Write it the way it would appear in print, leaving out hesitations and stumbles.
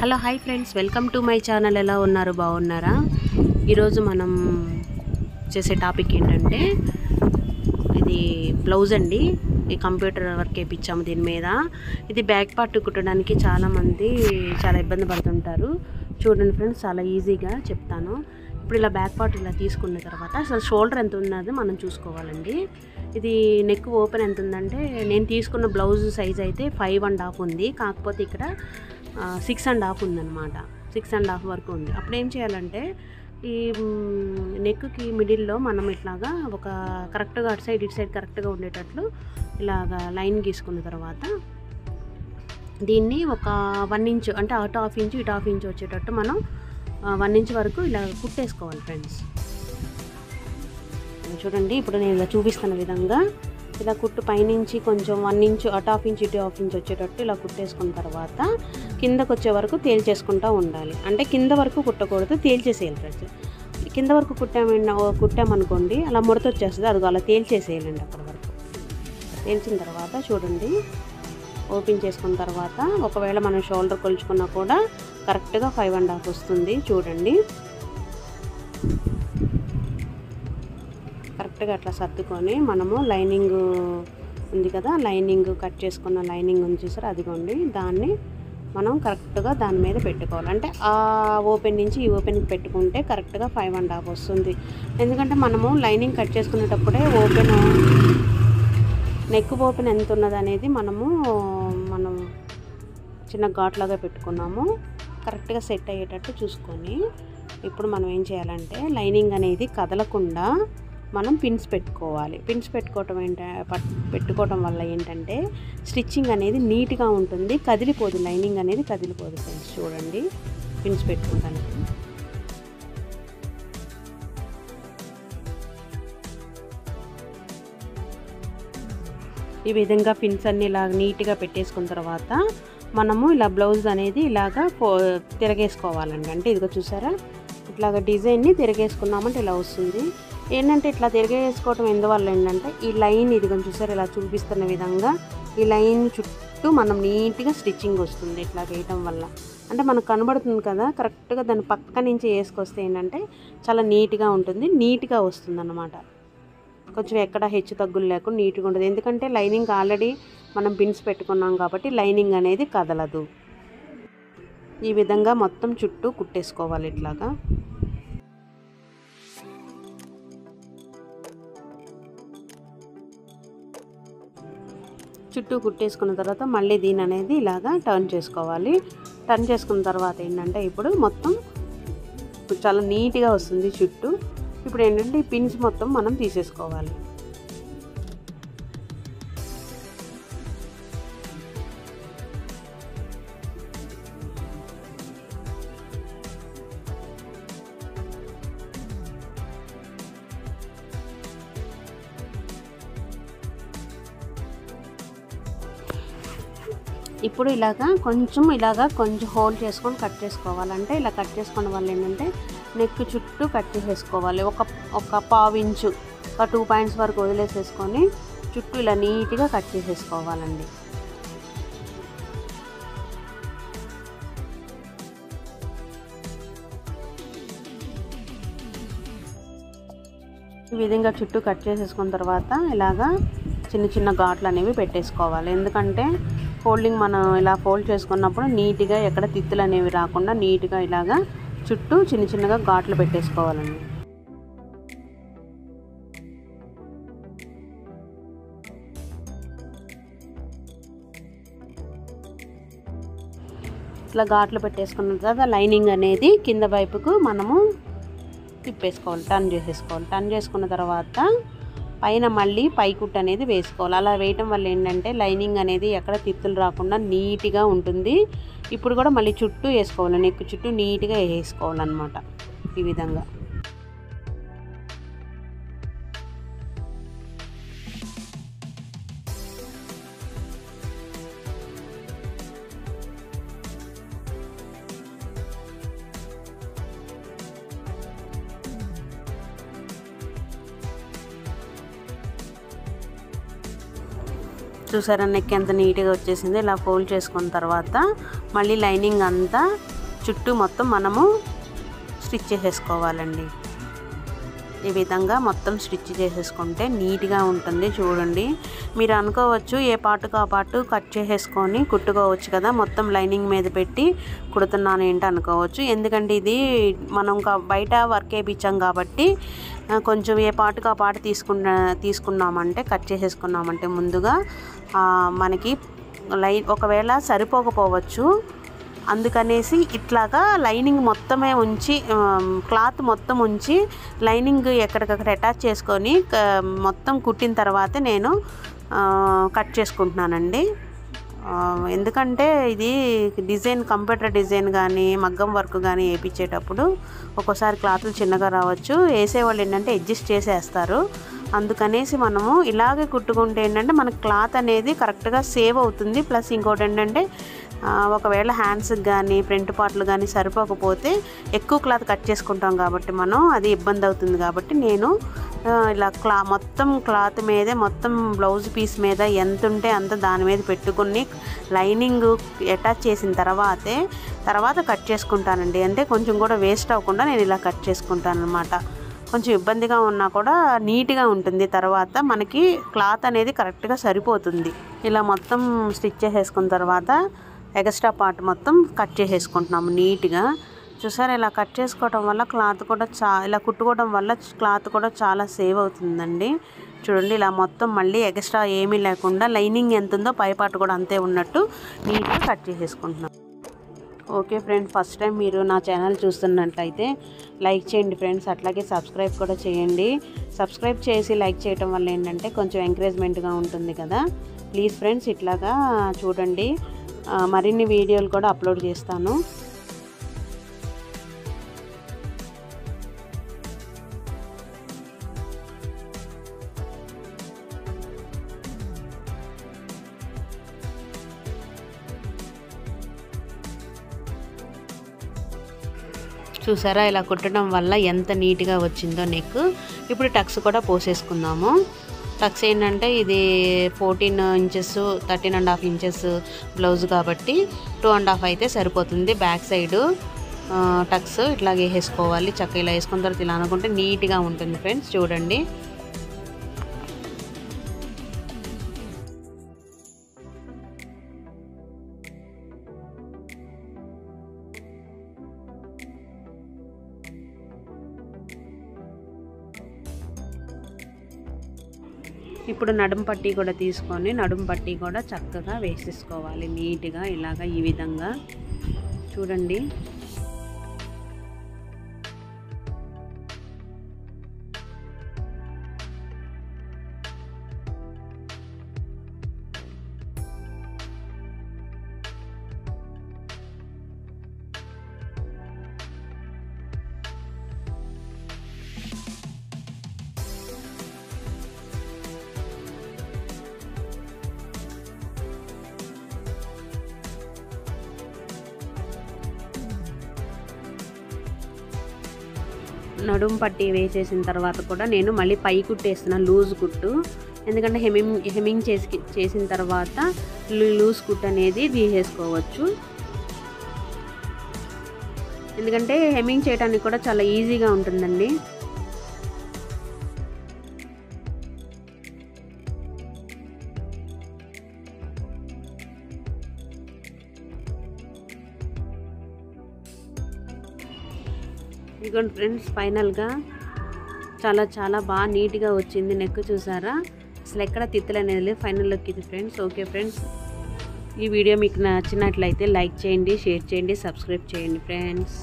Hello hi friends, welcome to my channel. ఎలా ఉన్నారు? బాగున్నారా? ఈరోజు మనం చేసే టాపిక్ ఏంటంటే ఇది బ్లౌజ్ అండి. ఈ కంప్యూటర్ వర్క్ వేయించాము దీని మీద. ఇది బ్యాక్ పార్ట్ కుట్టడానికి చాలామంది చాలా ఇబ్బంది పడుతుంటారు. చూడండి ఫ్రెండ్స్, చాలా ఈజీగా చెప్తాను. ఇప్పుడు ఇలా బ్యాక్ పార్ట్ ఇలా తీసుకున్న తర్వాత అసలు షోల్డర్ ఎంత ఉన్నది మనం చూసుకోవాలండి. ఇది నెక్ ఓపెన్ ఎంత ఉందంటే, నేను తీసుకున్న బ్లౌజ్ సైజ్ అయితే 5.5 ఉంది. కాకపోతే ఇక్కడ 6.5 ఉందన్నమాట. 6.5 వరకు ఉంది. అప్పుడు ఏం చేయాలంటే, ఈ నెక్కి మిడిల్లో మనం ఇట్లాగా ఒక కరెక్ట్గా అటు సైడ్ ఇటు సైడ్ కరెక్ట్గా ఉండేటట్లు ఇలాగా లైన్ గీసుకున్న తర్వాత దీన్ని ఒక 1 ఇంచ్ అంటే అటు 1/2 ఇంచ్ ఇటు 1/2 ఇంచ్ వచ్చేటట్టు మనం 1 ఇంచ్ వరకు ఇలా కుట్టేసుకోవాలి ఫ్రెండ్స్. చూడండి, ఇప్పుడు నేను ఇలా చూపిస్తున్న విధంగా ఇలా కుట్టు పైనుంచి కొంచెం 1 ఇంచ్ అటు 1/2 ఇంచ్ ఇటు 1/2 ఇంచ్ వచ్చేటట్టు ఇలా కుట్టేసుకున్న తర్వాత కిందకు వచ్చే వరకు తేల్చేసుకుంటూ ఉండాలి. అంటే కింద వరకు కుట్టకూడదు, తేల్చేసేయాలి ఫ్రెండ్స్. కింద వరకు కుట్టామనుకోండి అలా ముడత వచ్చేస్తుంది. అది అలా తేల్చేసేయాలండి. అక్కడ వరకు తేల్చిన తర్వాత చూడండి, ఓపెన్ చేసుకున్న తర్వాత ఒకవేళ మనం షోల్డర్ కొలుచుకున్నా కూడా కరెక్ట్గా 5.5 వస్తుంది. చూడండి, కరెక్ట్గా అట్లా సర్దుకొని మనము లైనింగ్ ఉంది కదా, లైనింగ్ కట్ చేసుకున్న లైనింగ్ ఉంది చూసారు, అదిగోండి. దాన్ని మనం కరెక్ట్గా దాని మీద పెట్టుకోవాలి. అంటే ఆ ఓపెన్ నుంచి ఈ ఓపెన్కి పెట్టుకుంటే కరెక్ట్గా 5.5 వస్తుంది. ఎందుకంటే మనము లైనింగ్ కట్ చేసుకునేటప్పుడే ఓపెన్ నెక్ ఓపెన్ ఎంత ఉన్నది అనేది మనం చిన్న ఘాట్లాగా పెట్టుకున్నాము. కరెక్ట్గా సెట్ అయ్యేటట్టు చూసుకొని ఇప్పుడు మనం ఏం చేయాలంటే, లైనింగ్ అనేది కదలకుండా మనం పిన్స్ పెట్టుకోవాలి. పిన్స్ పెట్టుకోవటం వల్ల ఏంటంటే స్టిచ్చింగ్ అనేది నీట్గా ఉంటుంది, కదిలిపోదు, లైనింగ్ అనేది కదిలిపోదు ఫ్రెండ్స్. చూడండి, పిన్స్ పెట్టుకుంటాను. ఈ విధంగా పిన్స్ అన్ని ఇలా నీట్గా పెట్టేసుకున్న తర్వాత మనము ఇలా బ్లౌజ్ అనేది ఇలాగా తిరగేసుకోవాలండి. అంటే ఇదిగో చూసారా, ఇట్లాగా డిజైన్ని తిరగేసుకున్నామంటే ఇలా వస్తుంది. ఏంటంటే ఇట్లా తిరగేసుకోవటం ఎందువల్ల ఏంటంటే, ఈ లైన్ ఇది కొంచెం చూసారు ఇలా చూపిస్తున్న విధంగా ఈ లైన్ చుట్టూ మనం నీట్గా స్టిచ్చింగ్ వస్తుంది ఇట్లా వేయటం వల్ల. అంటే మనకు కనబడుతుంది కదా, కరెక్ట్గా దాని పక్క నుంచి వేసుకొస్తే ఏంటంటే చాలా నీట్గా ఉంటుంది, నీట్గా వస్తుంది అన్నమాట. కొంచెం ఎక్కడ హెచ్చు తగ్గులు లేకుండా నీట్గా ఉంటుంది. ఎందుకంటే లైనింగ్ ఆల్రెడీ మనం పిన్స్ పెట్టుకున్నాం కాబట్టి లైనింగ్ అనేది కదలదు. ఈ విధంగా మొత్తం చుట్టూ కుట్టేసుకోవాలి ఇట్లాగా. చుట్టూ కుట్టేసుకున్న తర్వాత మళ్ళీ దీని అనేది ఇలాగా టర్న్ చేసుకోవాలి. టర్న్ చేసుకున్న తర్వాత ఏంటంటే ఇప్పుడు మొత్తం చాలా నీట్గా వస్తుంది చుట్టూ. ఇప్పుడు ఏంటంటే ఈ పిన్స్ మొత్తం మనం తీసేసుకోవాలి. ఇప్పుడు కొంచెం హోల్డ్ చేసుకొని కట్ చేసుకోవాలంటే ఇలా కట్ చేసుకోవడం వల్ల ఏంటంటే నెక్ చుట్టూ కట్ చేసేసుకోవాలి. ఒక 1/4 ఇంచు 2 పాయింట్స్ వరకు వదిలేసేసుకొని చుట్టూ ఇలా నీట్గా కట్ చేసేసుకోవాలండి. ఈ విధంగా చుట్టూ కట్ చేసేసుకున్న తర్వాత ఇలాగా చిన్న చిన్న ఘాట్లు అనేవి పెట్టేసుకోవాలి. ఎందుకంటే ఫోల్డింగ్ మనం ఇలా ఫోల్డ్ చేసుకున్నప్పుడు నీట్గా ఎక్కడ తిత్తులు అనేవి రాకుండా నీట్గా ఇలాగా చుట్టూ చిన్న చిన్నగా ఘాట్లు పెట్టేసుకోవాలండి. ఇట్లా ఘాట్లు పెట్టేసుకున్న తర్వాత లైనింగ్ అనేది కింద వైపుకు మనము తిప్పేసుకోవాలి, టర్న్ చేసేసుకోవాలి. టర్న్ చేసుకున్న తర్వాత పైన మళ్ళీ పైకుట్టు అనేది వేసుకోవాలి. అలా వేయటం వల్ల ఏంటంటే లైనింగ్ అనేది ఎక్కడ తిత్తులు రాకుండా నీట్గా ఉంటుంది. ఇప్పుడు కూడా మళ్ళీ చుట్టూ వేసుకోవాలి, నెక్ చుట్టూ నీట్గా వేసుకోవాలన్నమాట. ఈ విధంగా చూసారా, నెక్ ఎంత నీట్గా వచ్చేసింది. ఇలా ఫోల్డ్ చేసుకున్న తర్వాత మళ్ళీ లైనింగ్ అంతా చుట్టూ మొత్తం మనము స్టిచ్ చేసేసుకోవాలండి. ఈ విధంగా మొత్తం స్టిచ్ చేసేసుకుంటే నీట్గా ఉంటుంది. చూడండి, మీరు అనుకోవచ్చు ఏ పార్ట్కు ఆ పార్ట్ కట్ చేసేసుకొని కుట్టుకోవచ్చు కదా, మొత్తం లైనింగ్ మీద పెట్టి కుడుతున్నాను ఏంటి అనుకోవచ్చు. ఎందుకంటే ఇది మనం బయట వర్క్ వేయించాం కాబట్టి కొంచెం ఏ పార్ట్కు ఆ పార్ట్ తీసుకున్నామంటే కట్ చేసేసుకున్నామంటే ముందుగా మనకి ఒకవేళ సరిపోకపోవచ్చు. అందుకనేసి ఇట్లాగా లైనింగ్ మొత్తమే ఉంచి క్లాత్ మొత్తం ఉంచి లైనింగ్ ఎక్కడికక్కడ అటాచ్ చేసుకొని మొత్తం కుట్టిన తర్వాత నేను కట్ చేసుకుంటున్నానండి. ఎందుకంటే ఇది డిజైన్ కంప్యూటర్ డిజైన్ కానీ మగ్గం వర్క్ కానీ వేయించేటప్పుడు ఒక్కోసారి క్లాతులు చిన్నగా రావచ్చు. వేసేవాళ్ళు ఏంటంటే అడ్జస్ట్ చేసేస్తారు. అందుకనేసి మనము ఇలాగే కుట్టుకుంటే ఏంటంటే మనకు క్లాత్ అనేది కరెక్ట్గా సేవ్ అవుతుంది. ప్లస్ ఇంకోటి ఏంటంటే ఒకవేళ హ్యాండ్స్కి కానీ ఫ్రంట్ పార్ట్లు కానీ సరిపోకపోతే ఎక్కువ క్లాత్ కట్ చేసుకుంటాం కాబట్టి మనం అది ఇబ్బంది అవుతుంది. కాబట్టి నేను ఇలా మొత్తం క్లాత్ మీదే మొత్తం బ్లౌజ్ పీస్ మీద ఎంత ఉంటే అంత దాని మీద పెట్టుకుని లైనింగ్ అటాచ్ చేసిన తర్వాత కట్ చేసుకుంటానండి. అంటే కొంచెం కూడా వేస్ట్ అవ్వకుండా నేను ఇలా కట్ చేసుకుంటాను అనమాట. కొంచెం ఇబ్బందిగా ఉన్నా కూడా నీట్గా ఉంటుంది. తర్వాత మనకి క్లాత్ అనేది కరెక్ట్గా సరిపోతుంది. ఇలా మొత్తం స్టిచ్ చేసేసుకున్న తర్వాత ఎక్స్ట్రా పార్ట్ మొత్తం కట్ చేసేసుకుంటున్నాము నీట్గా. చూసారా, ఇలా కట్ చేసుకోవడం వల్ల క్లాత్ కూడా ఇలా కుట్టుకోవడం వల్ల క్లాత్ కూడా చాలా సేవ్ అవుతుందండి. చూడండి, ఇలా మొత్తం మళ్ళీ ఎక్స్ట్రా ఏమీ లేకుండా లైనింగ్ ఎంత ఉందో పై పార్ట్ కూడా అంతే ఉన్నట్టు నీట్గా కట్ చేసేసుకుంటున్నాం. ఓకే ఫ్రెండ్స్, ఫస్ట్ టైం మీరు నా ఛానల్ చూస్తున్నట్లయితే లైక్ చేయండి ఫ్రెండ్స్. అట్లాగే సబ్స్క్రైబ్ కూడా చేయండి. సబ్స్క్రైబ్ చేసి లైక్ చేయడం వల్ల ఏంటంటే కొంచెం ఎంకరేజ్మెంట్గా ఉంటుంది కదా. ప్లీజ్ ఫ్రెండ్స్, ఇట్లాగా చూడండి. మరిన్ని వీడియోలు కూడా అప్లోడ్ చేస్తాను. చూసారా, ఇలా కుట్టడం వల్ల ఎంత నీట్గా వచ్చిందో నెక్. ఇప్పుడు టక్స్ కూడా పోసేసుకుందాము. టక్స్ ఏంటంటే ఇది 14 ఇంచెస్ 13.5 ఇంచెస్ బ్లౌజ్ కాబట్టి 2.5 అయితే సరిపోతుంది. బ్యాక్ సైడు టక్స్ ఇట్లాగే వేసుకోవాలి. చక్కగా ఇలా వేసుకున్న తర్వాత ఇలా అనుకుంటే నీట్గా ఉంటుంది ఫ్రెండ్స్. చూడండి, ఇప్పుడు నడుం పట్టీ కూడా తీసుకొని నడుం పట్టీ కూడా చక్కగా వేసేసుకోవాలి నీట్గా. ఇలాగా ఈ విధంగా చూడండి. నడుం పట్టి వేసేసిన తర్వాత కూడా నేను మళ్ళీ పై కుట్టేస్తున్నాను, లూజ్ కుట్టు. ఎందుకంటే హెమ్మింగ్ చేసిన తర్వాత లూజ్ కుట్ అనేది తీసేసుకోవచ్చు. ఎందుకంటే హెమ్మింగ్ చేయడానికి కూడా చాలా ఈజీగా ఉంటుందండి. ఇదిగోండి ఫ్రెండ్స్, ఫైనల్గా చాలా బాగా నీట్గా వచ్చింది నెక్. చూసారా, అసలు ఎక్కడ తిత్తలు అనేది ఫైనల్ లుక్ ఇది ఫ్రెండ్స్. ఓకే ఫ్రెండ్స్, ఈ వీడియో మీకు నచ్చినట్లయితే లైక్ చేయండి, షేర్ చేయండి, సబ్స్క్రైబ్ చేయండి ఫ్రెండ్స్.